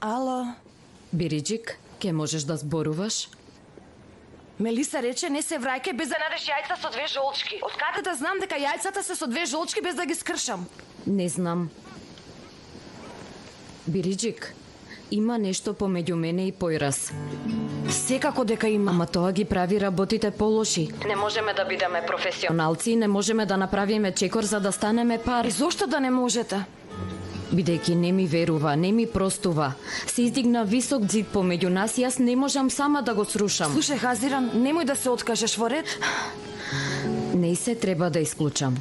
Ало? Бириджик, ке можеш да зборуваш? Мелиса рече не се враќај без да надеш јајца со 2 жолчки. Од каде да знам дека јајцата се со 2 жолчки без да ги скршам? Не знам. Бириджик, има нешто помеѓу мене и Појрас. Секако дека има. Ама тоа ги прави работите полоши. Не можеме да бидеме професионалци и не можеме да направиме чекор за да станеме пар. И зошто да не можете? Бидејќи не ми верува, не ми простува. Се издигна висок ѕид помеѓу нас и јас не можам сама да го срушам. Слушај, Хазиран, немој да се откажеш во ред. Не се треба да исклучам.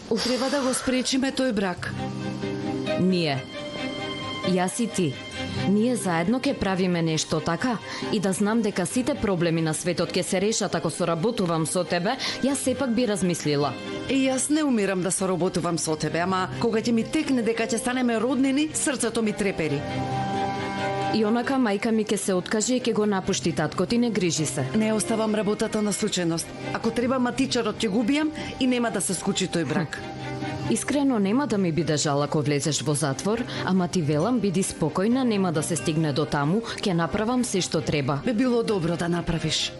Треба да го спречиме тој брак. Ние. Јас и ти. Ние заедно ќе правиме нешто, така? И да знам дека сите проблеми на светот ќе се решат ако соработувам со тебе, јас сепак би размислила. И јас не умирам да соработувам со тебе, ама кога ќе ми текне дека ќе станеме роднини, срцето ми трепери. И онака мајка ми ќе се откаже и ќе го напушти таткот и не грижи се. Не оставам работата на случајност. Ако треба матичарот ќе го убијам и нема да се скучи тој брак. Искрено нема да ми биде жал ако влезеш во затвор, ама ти велам биди спокојна, нема да се стигне до таму, ќе направам се што треба. Би било добро да направиш.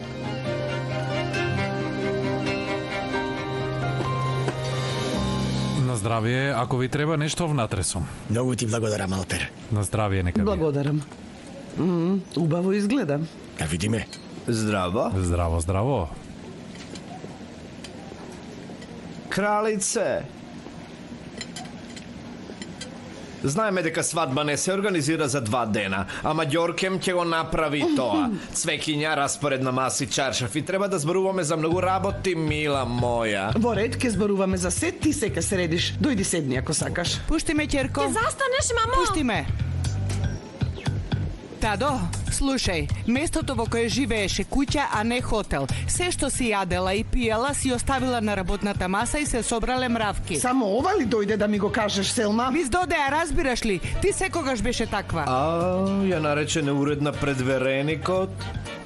На здравие, ако ви треба нешто внатре сум. Многу ти благодарам, Алпер. На здравие нека ви. Благодарам. Убаво изгледа. Да видиме. Здраво. Здраво, здраво. Кралице. Знаеме дека свадба не се организира за 2 дена, ама Ѓоркем ќе го направи тоа. Цвекиња, распоредна маси, чаршаф и треба да зборуваме за многу работи, мила моја. Во ред, ке зборуваме за сет, ти се ке средиш. Дојди седни ако сакаш. Пушти ме, ќерко. Ке застанеш, мамо? Пушти ме. Тадо, слушај, местото во кое живееше куќа, а не хотел. Се што си јадела и пиела си оставила на работната маса и се собрале мравки. Само ова ли дојде да ми го кажеш, Селма? Мис доде, а разбираш ли? Ти секогаш беше таква. Ја нарече неуредна предвереникот.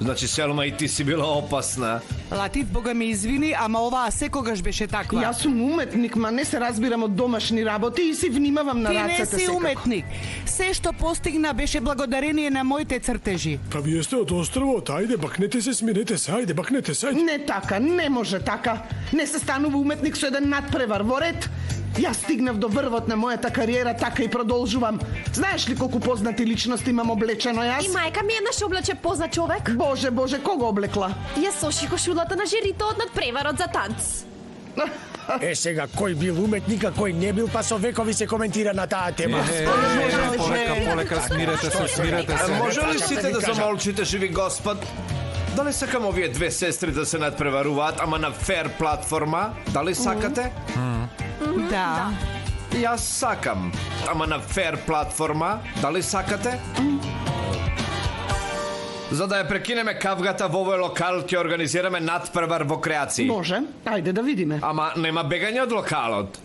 Значи, Селма, и ти си била опасна. Латиф, Бога ми извини, ама оваа секогаш беше таква. Јас сум уметник, ма не се разбирам од домашни работи и си внимавам на Ти рацете не си секако. уметник. Се што постигна беше благодарение на моите цртежи. Па вие сте од островот, ајде бакнете се, смирете се, ајде бакнете се. Не така, не може така. Не се станува уметник со еден надпревар во ред. Јас стигнав до врвот на мојата кариера, така и продолжувам. Знаеш ли колку познати личности имам облечено јас? И мајка ми еднаш облече познат човек. Боже, боже, кого облекла? Јас соши кошулата на жирито од надпреварот за танц. Сега, кој бил уметник, а кој не бил, па со векови се коментира на таа тема. Полека, смирете се, смирете се. Може ли сите да замолчите, живи Господ? Дали сакам овие 2 сестри да се надпреваруваат, ама на фер платформа? Дали сакате? Да. Јас сакам, ама на фер платформа? Дали сакате? За да ја прекинеме кавгата во овој локал, ќе организираме надпревар во креации. Може, ајде да видиме. Ама нема бегање од локалот.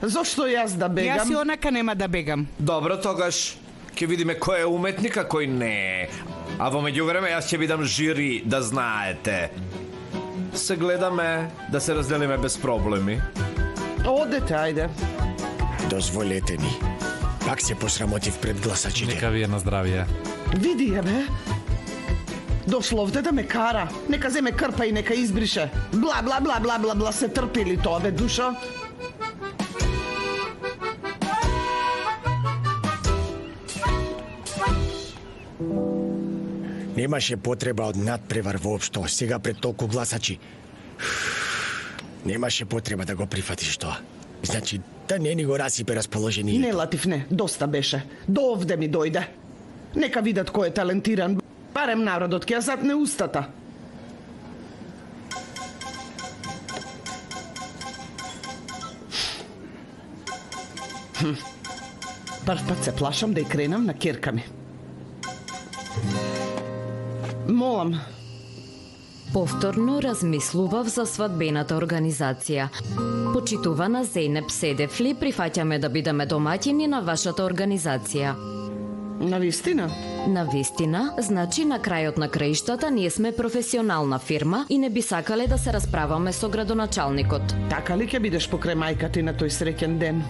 Зошто јас да бегам? Јас и онака нема да бегам. Добро, тогаш ќе видиме кој е уметник, а кој не. А во меѓувреме јас ќе бидам жири, да знаете. Се гледаме да се разделиме без проблеми. Одете, ајде. Дозволете ми. Пак се посрамотив пред гласачите. Нека ви е на здравие. Види ја, бе. Дошло овде да ме кара. Нека земе крпа и нека избрише. Бла, бла, бла, бла, бла, бла, се трпили тоа, бе, душо? Немаше потреба од надпревар воопшто, сега пред толку гласачи. Немаше потреба да го прифатиш тоа. Значи, да не ни го расипе расположението. Не, Латиф, не. Доста беше. До овде ми дојде. Нека видат кој е талентиран. Барем народот ќе ја затне устата. Прв пат се плашам да ја кренам на керка ми. Молам. Повторно размислував за свадбената организација. Почитувана Зейнеп Седефли, прифаќаме да бидеме домаќини на вашата организација. На вистина? На вистина, значи на крајот на краиштата ние сме професионална фирма и не би сакале да се расправаме со градоначалникот. Така ли ќе бидеш покрај мајка ти на тој среќен ден?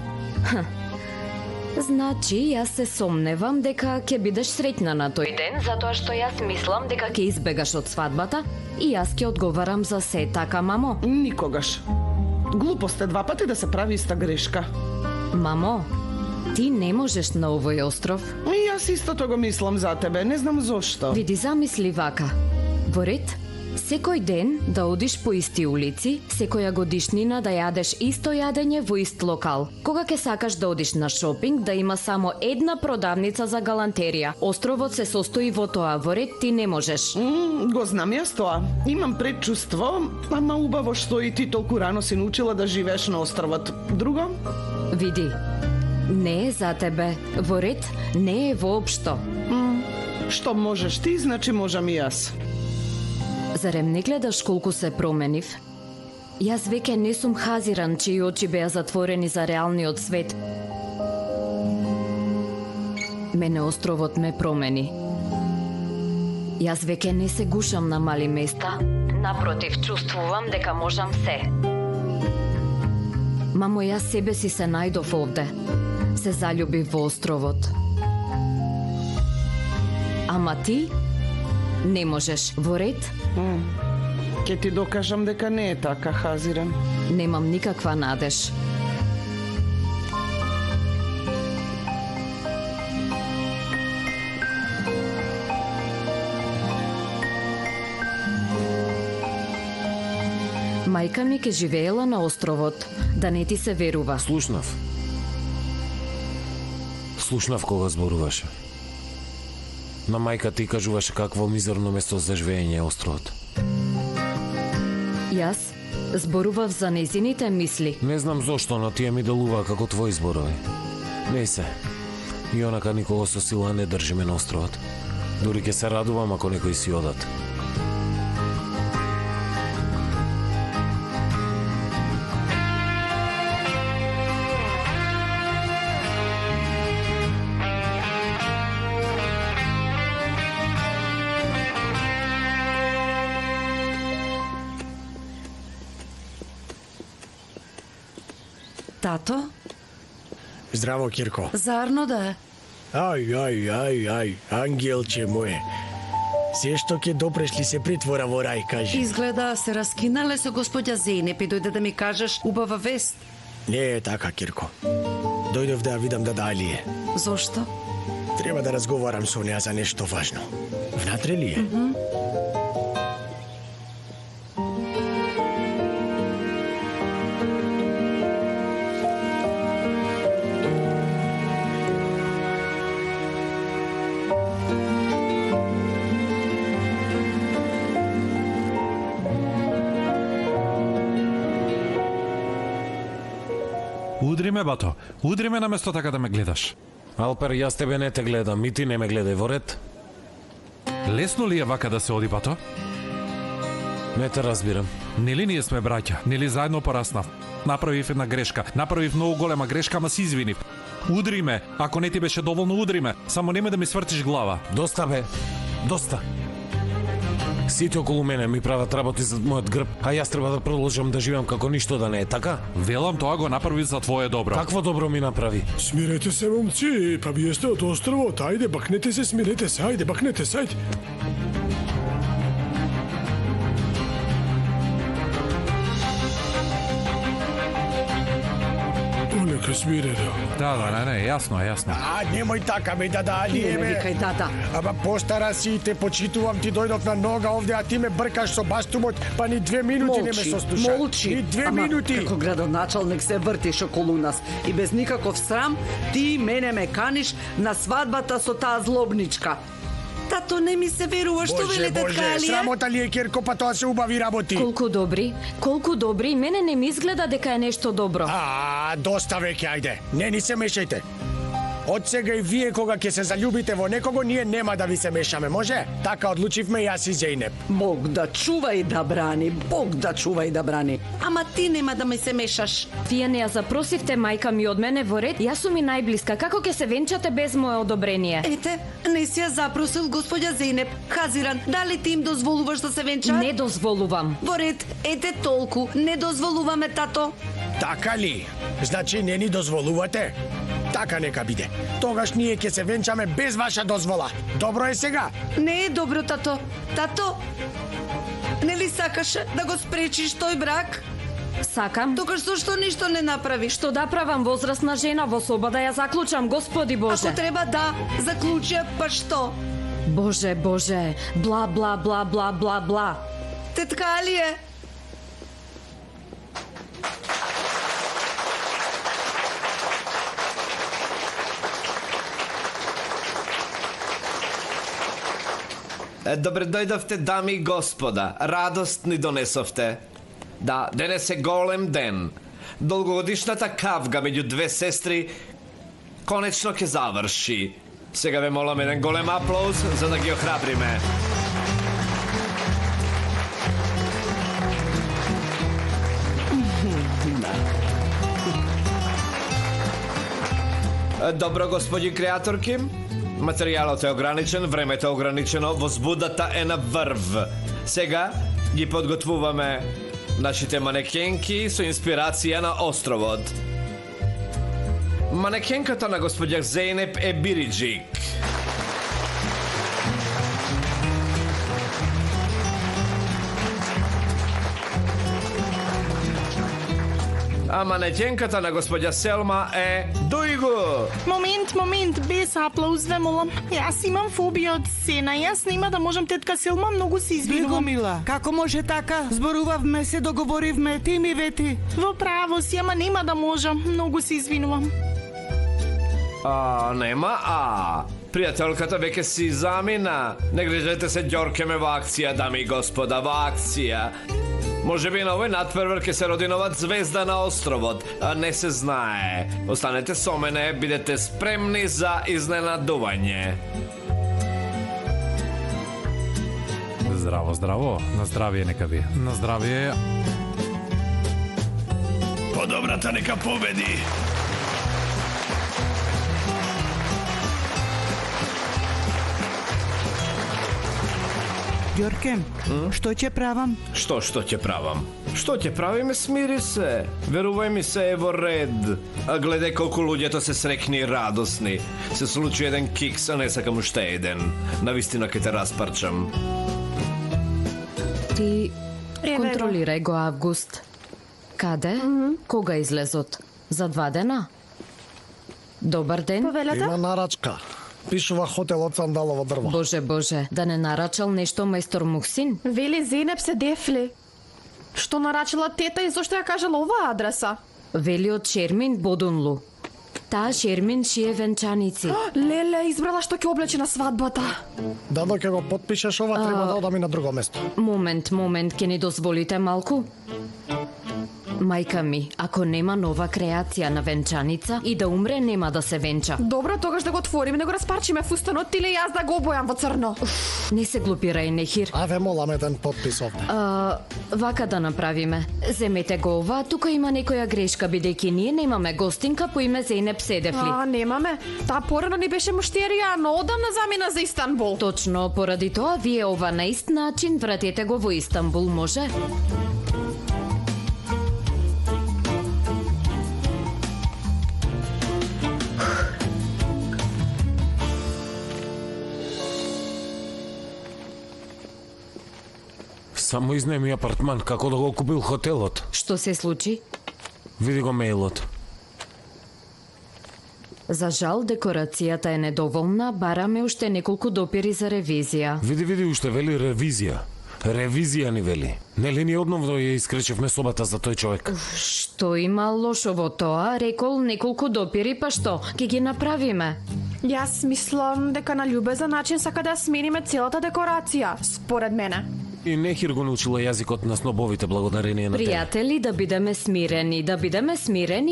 Значи, јас се сомневам дека ќе бидеш среќна на тој ден, затоа што јас мислам дека ќе избегаш од свадбата и јас ќе одговарам за се, така, мамо? Никогаш. Глупост е два пати да се прави иста грешка. Мамо, ти не можеш на овој остров. И јас истото го мислам за тебе, не знам зошто. Види, замисли вака. Во ред, секој ден да одиш по исти улици, секоја годишнина да јадеш исто јадење во ист локал. Кога ќе сакаш да одиш на шопинг, да има само една продавница за галантерија. Островот се состои во тоа, во ред ти не можеш. Го знам јас тоа. Имам предчувство, ама убаво што и ти толку рано си научила да живееш на островот. Друго? Види, не е за тебе. Во ред, не е воопшто. Што можеш ти, значи можам и јас. Зарем не гледаш колку се променив? Јас веќе не сум Хазиран, чии очи беа затворени за реалниот свет. Мене островот ме промени. Јас веќе не се гушам на мали места. Напротив, чувствувам дека можам се. Мамо, јас себе си се најдов овде. Се заљубив во островот. Ама ти не можеш. Во ред? Ке ти докажам дека не е така, Хазиран. Немам никаква надеж. Мајка ми ке живеела на островот, да не ти се верува. Слушнав кога зборуваше. На мајка ти кажуваше какво мизерно место за живење е островот. Јас зборував за нејзините мисли. Не знам зошто, но тие ми делува како твои зборови. Не се. И онака никого со сила не држиме на островот. Дури ќе се радувам ако некои си одат. Тато? Здраво, Кирко. Зарно да е. Ај, ангелче мое. Се што ќе допрешли се притвора во рај, кажи. Изгледа се раскинале со господја Зейнеп и дојде да ми кажеш убава вест. Не е така, Кирко. Дојдов да ја видам дада Алие. Зошто? Треба да разговарам со неа за нешто важно. Внатре ли е? Удри ме, бато. Удри ме наместо така да ме гледаш. Алпер, јас тебе не те гледам, и ти не ме гледај, во ред? Лесно ли е вака да се оди, бато? Не те разбирам. Нели ние сме браќа? Нели заедно пораснав? Направив една грешка. Направив многу голема грешка, ама си извинив. Удри ме. Ако не ти беше доволно, удри ме. Само немој да ми свртиш глава. Доста бе. Доста. Сите околу мене ми прават работи за мојот грб, а јас треба да продолжам да живеам како ништо да не е, така? Велам, тоа го направи за твое добро. Какво добро ми направи? Смирете се, момци, па вие сте од островот, ајде, бакнете се, смирете се, ајде, бакнете се, ајде. Нека смирено. Да, не, јасно. Немој така, бе, дада Алие, Не бе. викај дада. Ама постара си и те почитувам, ти дојдов на нога овде, а ти ме бркаш со бастумот, па ни 2 минути не ме сослуша. Молчи. Ни 2 Ама, минути. како градоначалник се вртиш околу нас и без никаков срам ти мене ме каниш на свадбата со таа злобничка. Тато, не ми се верува, што вели тетка Алија? Срамота ли е, Кирко, па тоа се убави работи. Колку добри, мене не ми изгледа дека е нешто добро. Доста веќе, ајде. Не ни се мешајте. Од сега и вие кога ќе се заљубите во некого, ние нема да ви се мешаме, може? Така одлучивме јас и Зејнеп. Бог да чува и да брани, Бог да чува и да брани. Ама ти нема да ми се мешаш. Вие не ја запросивте мајка ми од мене во ред, јас сум и најблиска. Како ќе се венчате без мое одобрение? Ете, не си ја запросил господја Зејнеп. Хазиран, дали ти им дозволуваш да се венчаат? Не дозволувам. Во ред, ете толку, не дозволуваме, тато. Така ли? Значи не ни дозволувате? Така нека биде. Тогаш ние ќе се венчаме без ваша дозвола. Добро е сега? Не е добро, тато. Тато, нели сакаше да го спречиш тој брак? Сакам. Тогаш зошто ништо не направиш? Што да правам, возрастна жена во соба да ја заклучам, Господи Боже. Ако треба да заклуча, па што? Боже, Боже, бла, бла, бла, бла, бла, бла. Те така ли е? Добре дојдовте, дами и господа. Радост ни донесовте. Да, денес е голем ден. Долгогодишната кавга меѓу две сестри конечно ќе заврши. Сега ве молам еден голем аплауз за да ги охрабриме. Добро, господи креаторки. Материјалот е ограничен, времето е ограничено, возбудата е на врв. Сега ги подготвуваме нашите манекенки со инспирација на островот. Манекенката на господја Зејнеп е Бириджик. А манекенката на господја Селма е Дујгу. Момент, без аплауз ве молам. Јас имам фобија од сцена. Јас нема да можам, тетка Селма, многу се извинувам. Мила, како може така? Зборувавме се, договоривме, ти ми вети. Во право си, ама нема да можам. Многу се извинувам. Нема пријателката веќе си замина. Не грижете се, ѓоркеме во акција, дами и господа, во акција. Може би на овој надпревар ќе се роди нова звезда на островот, не се знае. Останете со мене, бидете спремни за изненадување. Здраво, здраво. На здравие нека ви. На здравие. Подобрата нека победи. Ѓорке, што ќе правам? Што ќе правам? Што ќе правиме, смири се. Верувај ми, се е во ред. А гледај колку луѓето се срекни и радосни. Се случи еден кикс, а не сакам уште еден. Навистина ќе те распарчам. Ти контролирај го Август. Каде? Кога излезот? За 2 дена? Добар ден. Повелете? Има нарачка. Пишува хотел од сандалово дрво. Боже, да не нарачал нешто мајстор Мухсин? Вели Зејнеп се дефли. Што нарачила тета и зошто ја кажала оваа адреса? Вели од Шермин Бодунлу. Таа Шермин шие венчаници. Леле, избрала што ќе облече на свадбата. Дадо ќе го потпишеш ова, треба да одам и на друго место. Момент, ќе ни дозволите малку? Мајка ми, ако нема нова креација на венчаница и да умре, нема да се венча. Добро, тогаш да го отвориме, да го распарчиме фустанот или јас да го обојам во црно. Не се глупирај, Нехир. Аве молам еден потпис овде. Вака да направиме. Земете го ова, тука има некоја грешка, бидејќи ние немаме гостинка по име Зејнеп Седефли. Немаме. Таа порано ни беше муштерија, но одамна замина за Истанбул. Точно, поради тоа вие ова на ист начин вратете го во Истанбул, може? Само изнеми апартман, како да го купил хотелот. Што се случи? Види го мејлот. За жал, декорацијата е недоволна, бараме уште неколку допири за ревизија. Види, уште вели ревизија. Ревизија ни вели. Нели ни одновно ја искречевме собата за тој човек? Што има лошо во тоа? Рекол неколку допири, па што? Ке ги направиме. Јас мислам дека на љубезен начин сака да смениме целата декорација, според мене. И Нехир го научила јазикот на снобовите благодарение на тебе. Пријатели, да бидеме смирени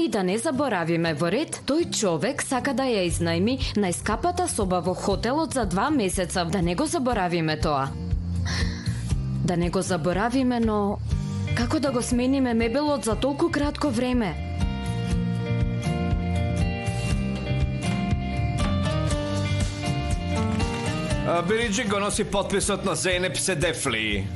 и да не заборавиме во ред, тој човек сака да ја изнајми најскапата соба во хотелот за 2 месеца. Да не го заборавиме тоа. Да не го заборавиме, но како да го смениме мебелот за толку кратко време? Бириджи го носи потписот на Зейнеп Седефли.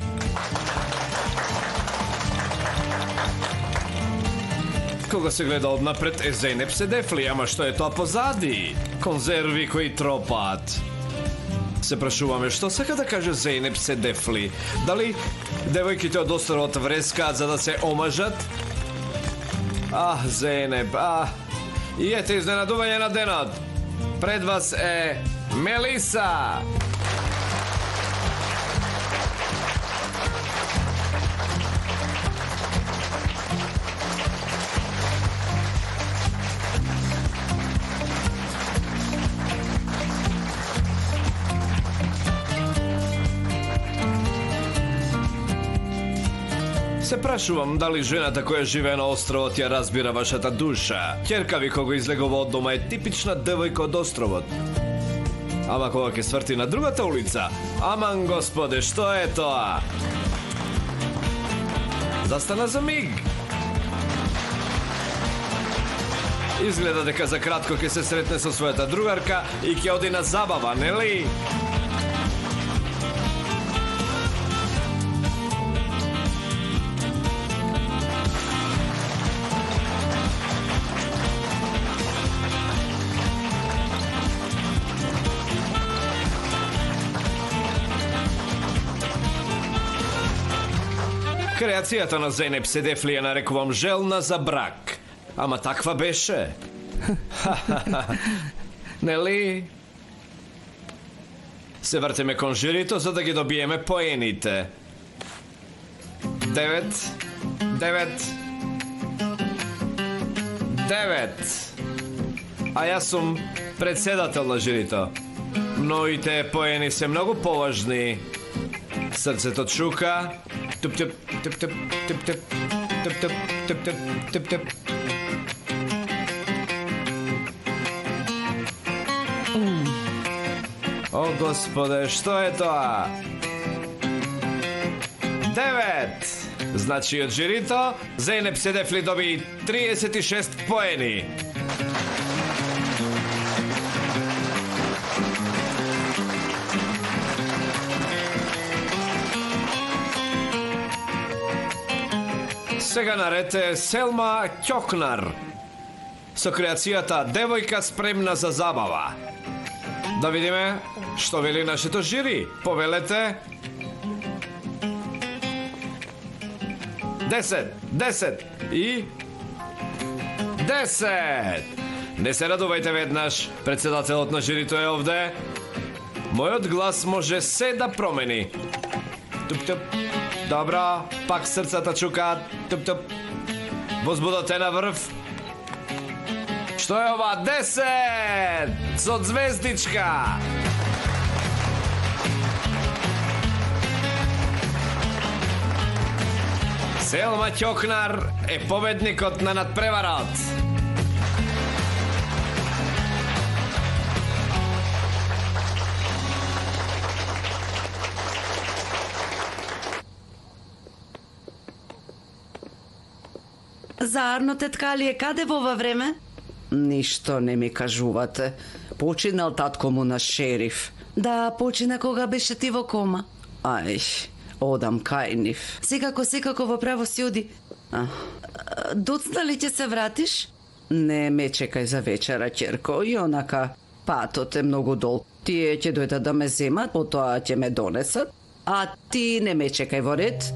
Кога се гледа однапред е Зейнеп Седефли, ама што е тоа позади? Конзерви кои тропаат. Се прашуваме што сака да каже Зейнеп Седефли. Дали девојките од островот врескаат за да се омажат? Зейнеп, И ете изненадување на денот. Пред вас е Мелиса. Се прашувам дали жената која живее на островот ја разбира вашата душа. Ќерка ви кога излегува од дома е типична девојка од островот. Ама кога ќе сврти на другата улица, аман господе, што е тоа? Застана за миг. Изгледа дека за кратко ќе се сретне со својата другарка и ќе оди на забава, нели? Креацијата на Зейнеп Седефли ја нарекувам желна за брак. Ама таква беше. Нели? Се вртиме кон жирито за да ги добиеме поените. 9. А јас сум председател на жирито. Но и те поени се многу поважни. Срцето чука. Туп-туп, туп-туп, туп-туп, туп-туп, туп-туп, туп-туп. О, господе, што е тоа? 9. Значи од жирито, Зейнеп Седефли доби 36 поени. Сега наред е Селма Ќокнар со креацијата Девојка спремна за забава. Да видиме што вели нашето жири. Повелете. 10 и 10. Не се радувајте веднаш, председателот на жирито е овде. Мојот глас може се да промени. Туп-туп. Добро, пак срцата чукаат. Туп-туп. Возбудот е на врв. Што е ова? 10! Со звездичка! Селма Ќокнар е победникот на надпреварот. За Арно теткалие каде во ова време? Ништо не ми кажувате. Починал татко му на шериф. Да, почина кога беше ти во кома. Ај, одам кај нив. Секако во право си оди. Доцна ли ќе се вратиш? Не ме чекај за вечера, ќерко, и онака патот е многу долг. Тие ќе дојдат да ме земат, потоа ќе ме донесат. А ти не ме чекај во ред?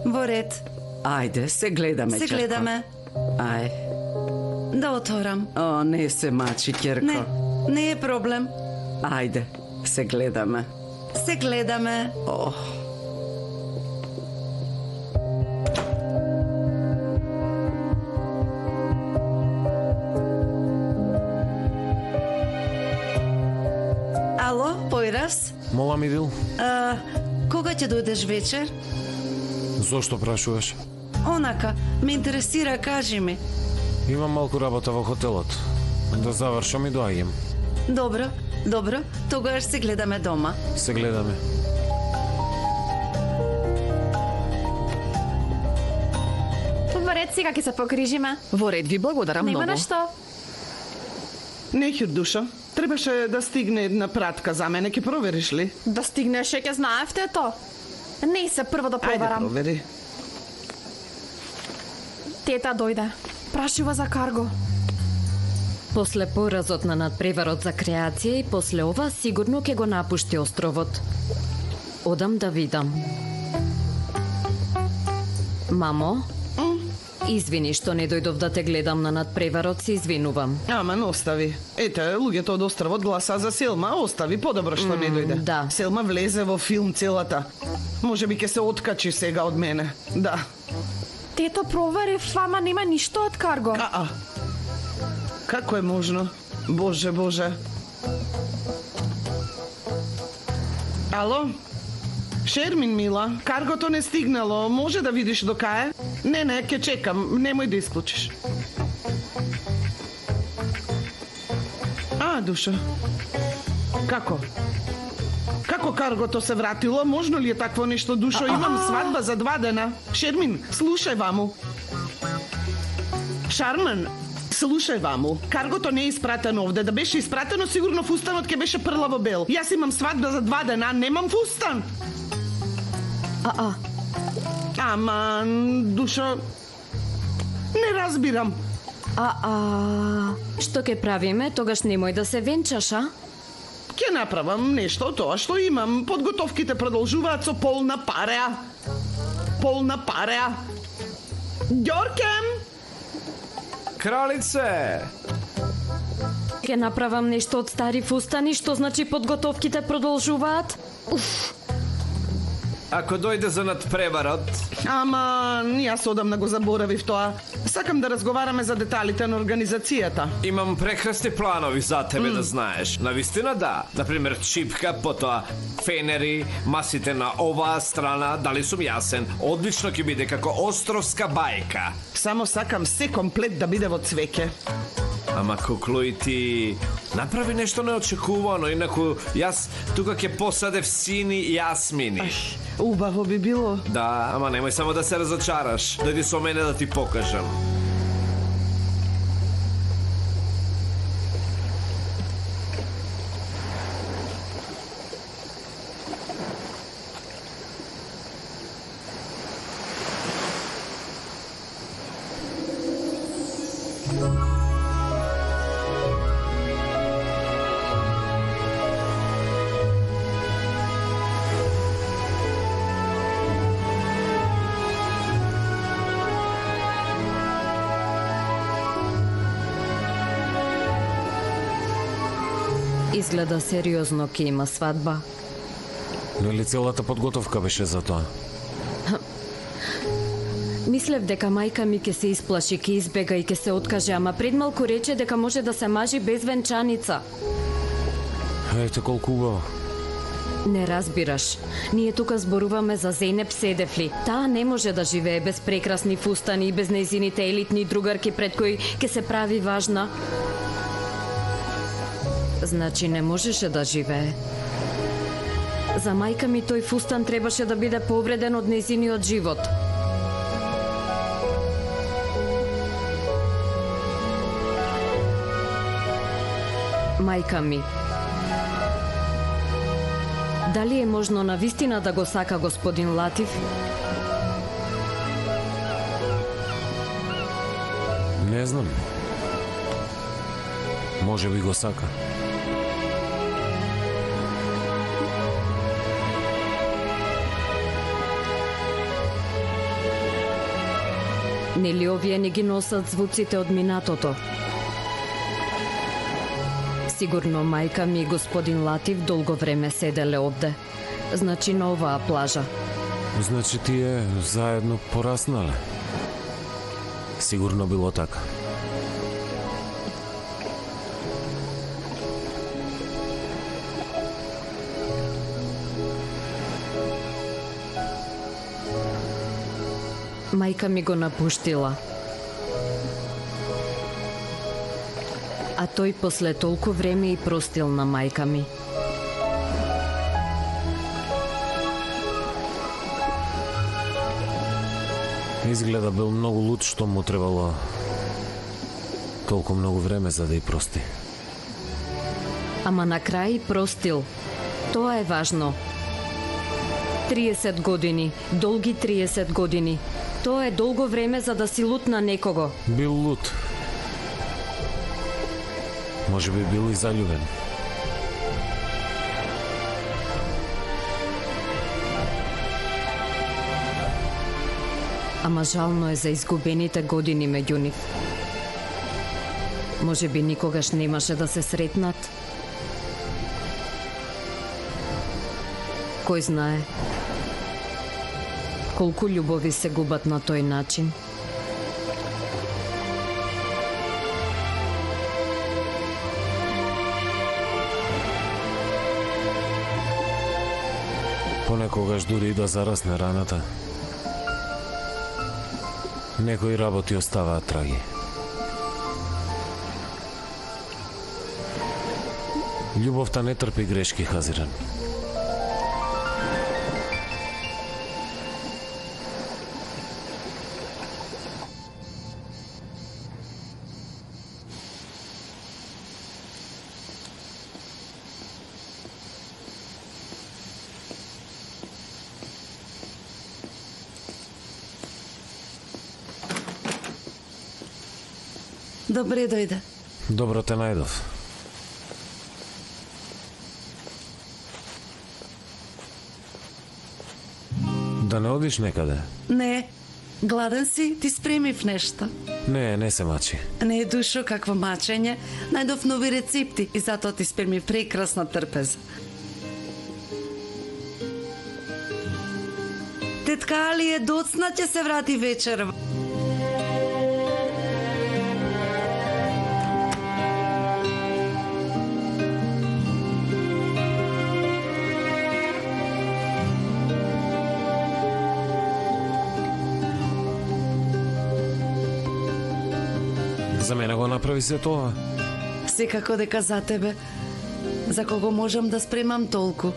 Во ред. Ајде, се гледаме, ќерко. Се гледаме. Ај. Да отворам. О, не се мачи, ќерко. Не е проблем. Ајде, се гледаме. Се гледаме. Ох. Ало, Појрас? Молам, Идил. Кога ќе дојдеш вечер? Зошто прашуваш? Онака, ме интересира, кажи ми. Имам малку работа во хотелот. Да завршам и доаѓам. Добро, тогаш се гледаме дома. Се гледаме. Во ред, сега ќе се покрижиме. Во ред, ви благодарам Нема многу. на што. Не, Хирдуша, требаше да стигне една пратка за мене, ќе провериш ли? Да стигнеше, ќе знаевте то. Не се прво да Ајде, проверам. провери. Тета дојде. Прашува за карго. После поразот на надпреварот за креација и после ова сигурно ќе го напушти островот. Одам да видам. Мамо? Извини што не дојдов да те гледам на надпреварот, се извинувам. Аман, остави. Ете, луѓето од островот гласа за Селма, остави, подобро што не дојде. Да. Селма влезе во филм целата. Може би ќе се откачи сега од мене. Да. Тето провери, ама нема ништо од карго. Како е можно? Боже, Боже. Ало? Шермин, мила, каргото не стигнало. Може да видиш до кај? Не, ќе чекам. Немој да исклучиш. Душа. Како? Како каргото се вратило? Можно ли е такво нешто, Душо? Имам свадба за 2 дена. Шермин, слушај ваму. Шарман, слушај ваму. Каргото не е испратено овде. Да беше испратено, сигурно фустанот ќе беше прлаво бел. Јас имам свадба за 2 дена, немам фустан. Аман, Душо, не разбирам. Што ќе правиме? Тогаш немој да се венчаш, а? Ќе направам нешто тоа што имам. Подготовките продолжуваат со полна пареа. Полна пареа. Ѓоркем! Кралице! Ќе направам нешто од стари фустани, што значи подготовките продолжуваат? Ако дојде за надпреварот... Ама, јас одамна го заборавив тоа. Сакам да разговараме за деталите на организацијата. Имам прекрасни планови за тебе, да знаеш. Навистина да. Например, чипка, потоа фенери, масите на оваа страна, дали сум јасен. Одлично ќе биде како островска бајка. Само сакам се комплет да биде во цвеќе. Ама куклуј ти, направи нешто неочекувано, инаку јас тука ќе посадев сини јасмини. Убаво би било. Да, ама немој само да се разочараш. Дојди со мене да ти покажам. Изгледа сериозно ќе има свадба. Нели целата подготовка беше за тоа? Мислев дека мајка ми ќе се исплаши, ќе избега и ќе се откаже, ама пред малку рече дека може да се мажи без венчаница. Ете колку убаво. Не разбираш. Ние тука зборуваме за Зенеп Седефли. Таа не може да живее без прекрасни фустани и без нејзините елитни другарки пред кои ќе се прави важна. Значи не можеше да живее. За мајка ми тој фустан требаше да биде повреден од нејзиниот живот. Мајка ми. Дали е можно навистина да го сака господин Латиф? Не знам. Може би го сака. Нели овие не ги носат звуците од минатото? Сигурно мајка ми и господин Латиф долго време седеле овде. Значи на оваа плажа. Значи тие заедно пораснале. Сигурно било така. Мајка ми го напуштила. А тој после толку време и простил на мајка ми. Изгледа бил многу луд што му требало толку многу време за да ја прости. Ама на крај простил. Тоа е важно. 30 години, долги 30 години. Тоа е долго време за да си лут на некого. Бил луд. Може би бил и заљубен. Ама жално е за изгубените години меѓу нив. Може би никогаш немаше да се сретнат. Кој знае колку љубови се губат на тој начин. Понекогаш дури и да зарасне раната, некои работи оставаат траги. Љубовта не трпи грешки, Хазиран. Добре дојде. Добро те најдов. Да не одиш некаде? Не, гладен си, ти спремив нешто. Не се мачи. Не, душо, какво мачење. Најдов нови рецепти и затоа ти спремив прекрасна трпеза. Тетка Алија доцна ќе се врати вечер. За мене го направи се тоа. Секако дека за тебе. За кого можам да спремам толку.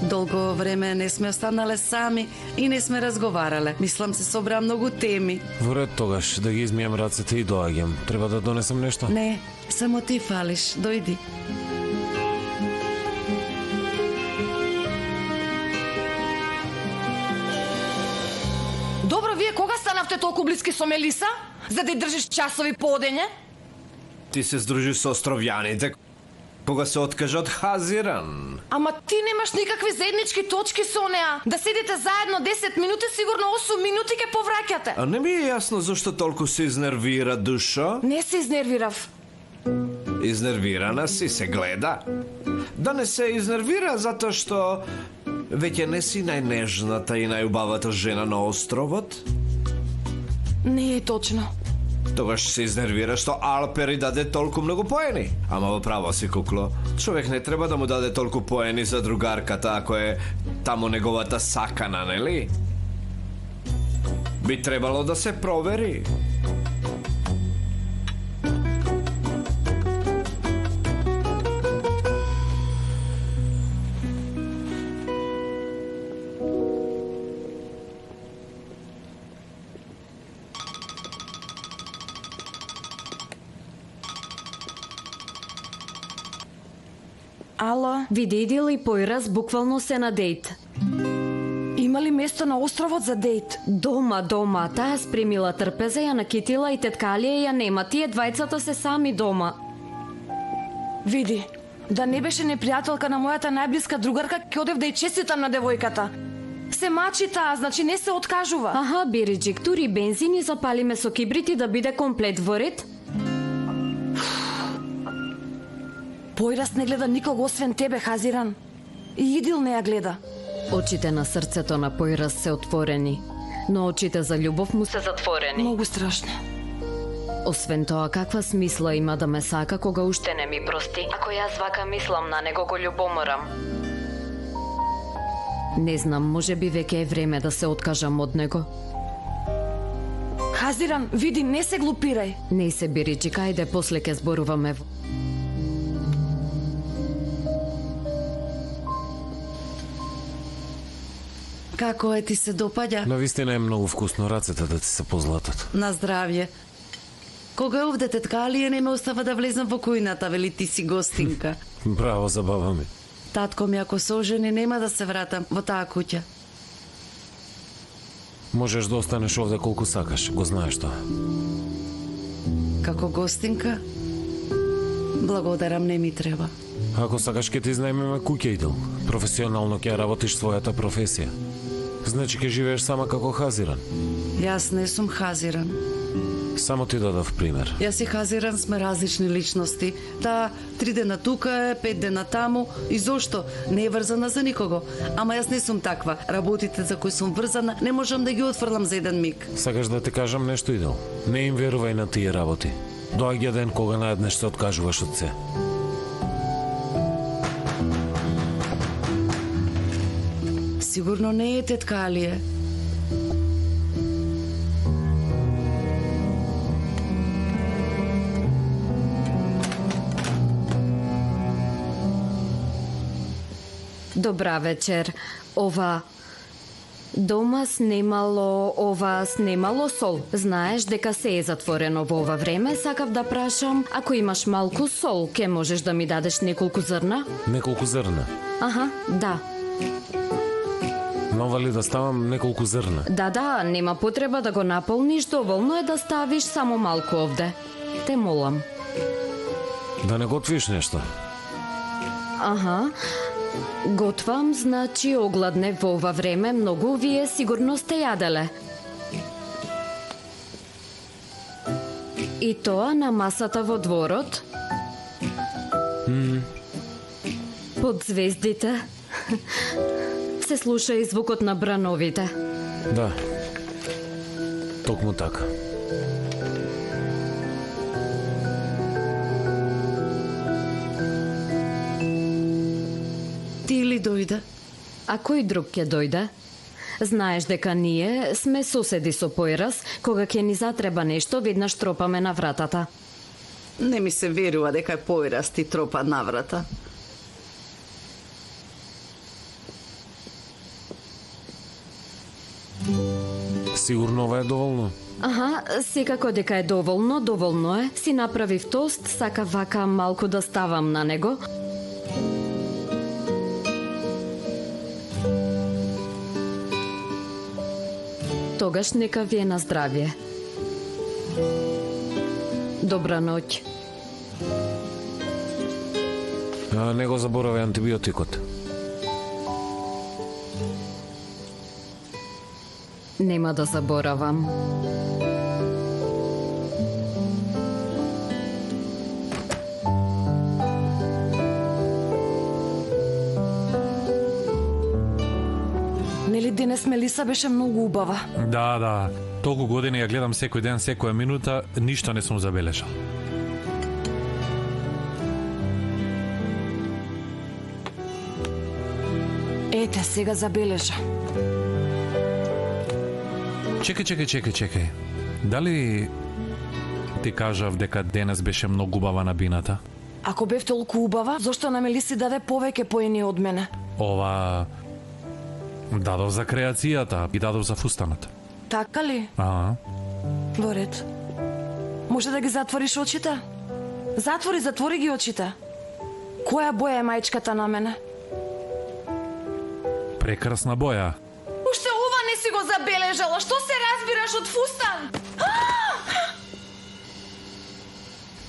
Долго време не сме останале сами и не сме разговарале. Мислам се собра многу теми. Во ред тогаш, да ги измијам рацете и доаѓам. Треба да донесам нешто? Не, само ти фалиш. Дојди. Добро, вие кога станавте толку блиски со Мелиса? За да ја држиш часови по одење? Ти се здружиш со островјаните кога се откажа од Хазиран. Ама ти немаш никакви заеднички точки со неа. Да седите заедно 10 минути, сигурно 8 минути ќе повраќате. А не ми е јасно зашто толку се изнервира, душо? Не се изнервирав. Изнервирана си, се гледа. Да не се изнервира затоа што веќе не си најнежната и најубавата жена на островот? Не е точно. Тогаш се изнервира што Алпери даде толку многу поени. Ама во право си, кукло. Човек не треба да му даде толку поени за другарката ако е таму неговата сакана, нели? Би требало да се провери. Ало? Видеидил и Појраз буквално се на дејт. Има ли место на островот за дејт? Дома. Таа спремила трпеза, ја накитила и тетка Алија ја нема. Тие двајцата се сами дома. Види, да не беше непријателка на мојата најблиска другарка, ќе одев да ја честитам на девојката. Се мачи таа, значи не се откажува. Аха, Бириджик, тури бензин и запалиме со кибрити да биде комплет во ред. Појраз не гледа никого освен тебе, Хазиран. И Идил не ја гледа. Очите на срцето на Појраз се отворени, но очите за љубов му се затворени. Многу страшно. Освен тоа, каква смисла има да ме сака кога уште не ми прости, ако јас вака мислам на него, го љубоморам? Не знам, може би веќе е време да се откажам од него. Хазиран, види, не се глупирај. Не се Биричика, ајде после ке зборуваме. Како е, ти се допаѓа? Навистина е многу вкусно, рацете да ти се позлатат. На здравје. Кога е овде тетка Алија не ме остава да влезам во кујната, вели ти си гостинка. Браво за баба ми. Татко ми ако се ожени нема да се вратам во таа куќа. Можеш да останеш овде колку сакаш, го знаеш тоа. Како гостинка? Благодарам, не ми треба. Ако сакаш ке ти изнајмеме куќа идел. Професионално ќе работиш својата професија. Значи ке живееш сама како Хазиран. Јас не сум Хазиран. Само ти дадав пример. Јас и Хазиран сме различни личности. Таа 3 дена тука е, 5 дена таму. И зошто? Не е врзана за никого. Ама јас не сум таква. Работите за кои сум врзана, не можам да ги отфрлам за еден миг. Сакаш да ти кажам нешто идел? Не им верувај на тие работи. Доаѓа ден кога наеднаш се откажуваш од се. Сигурно не е тетка Алија. Добра вечер. Ова дома снемало сол. Знаеш дека се е затворено во ова време. Сакав да прашам, ако имаш малку сол, ке можеш да ми дадеш неколку зрна? Неколку зрна? Аха, да. Нова ли да ставам неколку зрна? Да, нема потреба да го наполниш, доволно е да ставиш само малку овде. Те молам. Да не готвиш нешто? Аха. Готвам, значи огладне во ова време, многу вие сигурно сте јаделе. И тоа на масата во дворот? Под звездите? Се слуша и звукот на брановите. Да. Токму така. Ти ли дојде? А кој друг ќе дојде? Знаеш дека ние сме соседи со Појрас, кога ќе ни затреба нешто, веднаш тропаме на вратата. Не ми се верува дека е Појрас ти тропа на врата. Сигурно ова е доволно? Аха, секако дека е доволно е. Си направив тост, сака вака малку да ставам на него. Тогаш нека ви е на здравје. Добра ноќ. Не го заборавај антибиотикот. Нема да заборавам. Нели денес Мелиса беше многу убава? Да. Толку години ја гледам секој ден, секоја минута, ништо не сум забележал. Ете, сега забележа. Чекај. Дали ти кажав дека денес беше многу убава на бината? Ако бев толку убава, зошто на Мелиси даде повеќе поени од мене? Ова дадов за креацијата и дадов за фустанот. Така ли? Во ред. Може да ги затвориш очите? Затвори ги очите. Која боја е мајчката на мене? Прекрасна боја. Уште ова не си го забележала. Што се разбираш од фустан?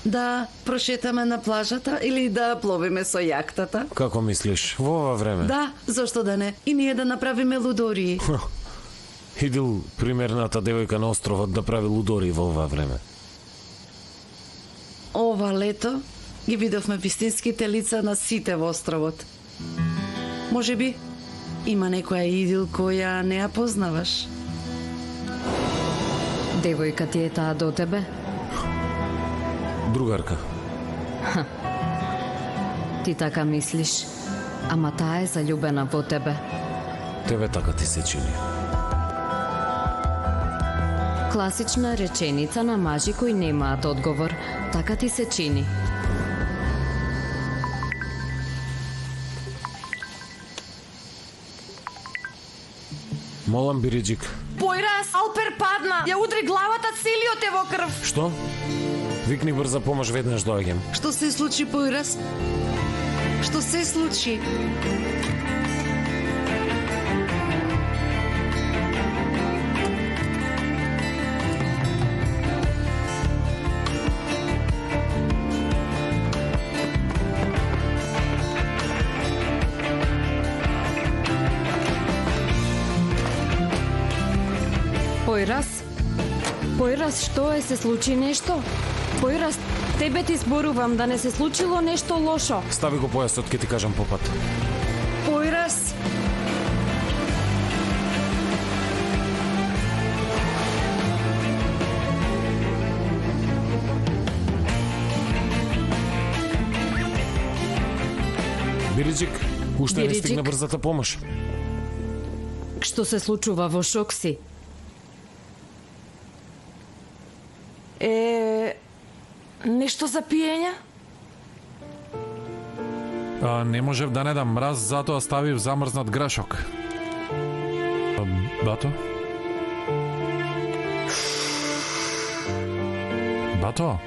Да прошетаме на плажата или да пловиме со јахтата? Како мислиш, во ова време? Да, зошто да не? И ние да направиме лудории. Идил примерната девојка на островот да прави лудории во ова време. Ова лето ги видовме вистинските лица на сите во островот. Може би има некоја идил која не ја познаваш. Девојка ти е таа до тебе? Другарка. Ти така мислиш, ама таа е заљубена во тебе. Тебе така ти се чини. Класична реченица на мажи кои немаат одговор. Така ти се чини. Молам, Бириджик. Појрас, Алпер падна. Ја удри главата, целиот е во крв. Што? Викни брза помош, веднаш доаѓам. Што се случи, Појрас? Што се случи? Појрас, што е, се случи нешто? Појрас, тебе ти зборувам да не се случило нешто лошо. Стави го појасот, ке ти кажам попат. Појрас! Бириджик, уште не Бириджик? стигна брзата помош. Што се случува во Шокси? Нешто за пиење? Не можев да не дам мраз, затоа ставив замрзнат грашок. Бато? Бато?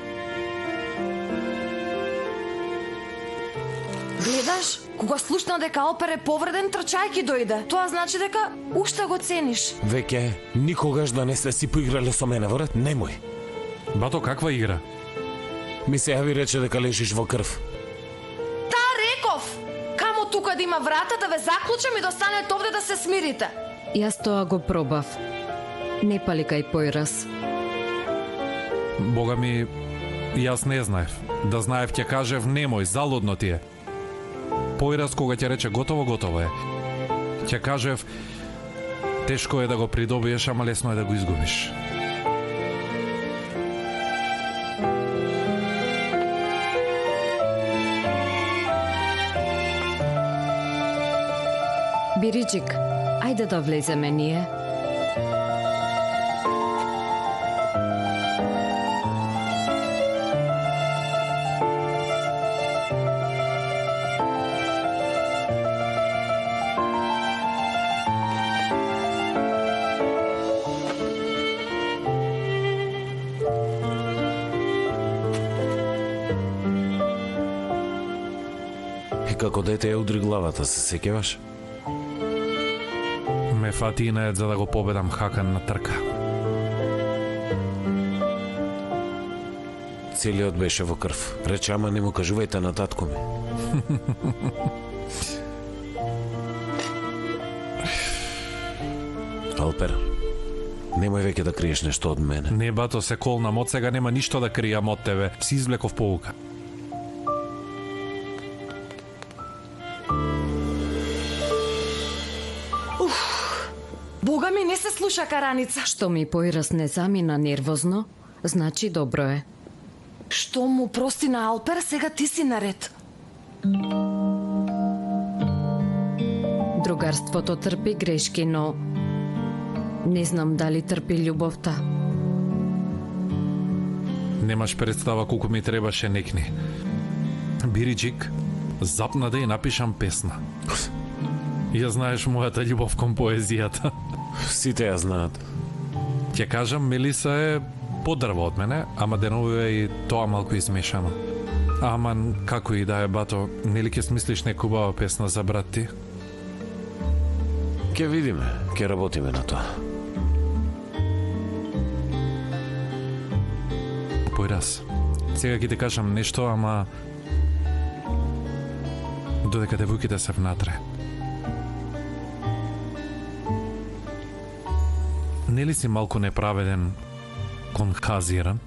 Гледаш, кога слушна дека Алпер е повреден, трчајки дојде. Тоа значи дека уште го цениш. Веќе никогаш да не сте си поиграле со мене, ворет, немој. Бато, каква игра? Ми се јави рече дека лежиш во крв. Та реков! Камо тука да има врата да ве заклучам и да останете овде да се смирите. Јас тоа го пробав. Не паликај, Појрас. Бога ми, јас не знаев. Да знаев ќе кажев немој, залудно ти е. Појрас кога ќе рече готово, готово е. Ќе кажев тешко е да го придобиеш, ама лесно е да го изгубиш. Бириджик, ајде да влеземе ние. И како дете ја удри главата, се сеќаваш? Ме фати инает за да го победам Хакан на трка. Целиот беше во крв. Рече, ама не му кажувајте на татко ми. Алпер, немој веќе да криеш нешто од мене. Не, бато, се колнам, од сега нема ништо да кријам од тебе. Си извлеков поука. Бога ми, не се слуша караница. Што ми Појрас не замина нервозно, значи добро е. Што му прости на Алпер, сега ти си наред. Другарството трпи грешки, но не знам дали трпи љубовта. Немаш представа колку ми требаше некни. Бириджик, запна да ја напишам песна. Ја знаеш мојата љубов кон поезијата. Сите ја знаат. Ќе кажам, Мелиса е подрва од мене, ама деновиве и тоа малку измешано. Ама како и да е, бато, нели ќе смислиш нека убава песна за брат ти? Ќе видиме, ќе работиме на тоа. Појрас, сега ќе ти кажам нешто, ама додека девојките се внатре. Нели си малку неправеден кон Хазиран?